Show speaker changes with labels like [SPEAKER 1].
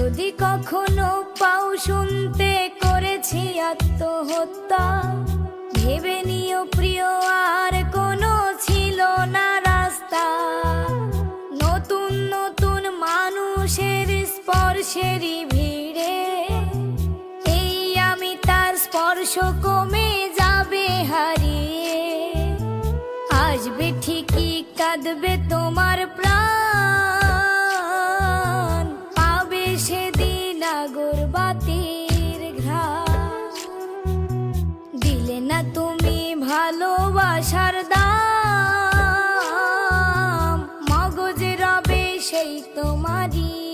[SPEAKER 1] যদি কখনো পাও শুনতে করেছি আত্মহত্যা, ভেবে নিও প্রিয় আর কোনো ছিল না রাস্তা। নতুন নতুন মানুষের স্পর্শেরই ভিড়ে এই আমি তার স্পর্শ কমে যাবে হারিয়ে। আসবে ঠিকই কাঁদবে তোমার প্রাণ, পাবে সেদিন আগরবাতির ঘ্রাণ। দিলে না তুমি ভালোবাসার দাম, মগজ রবে সেই তোমারই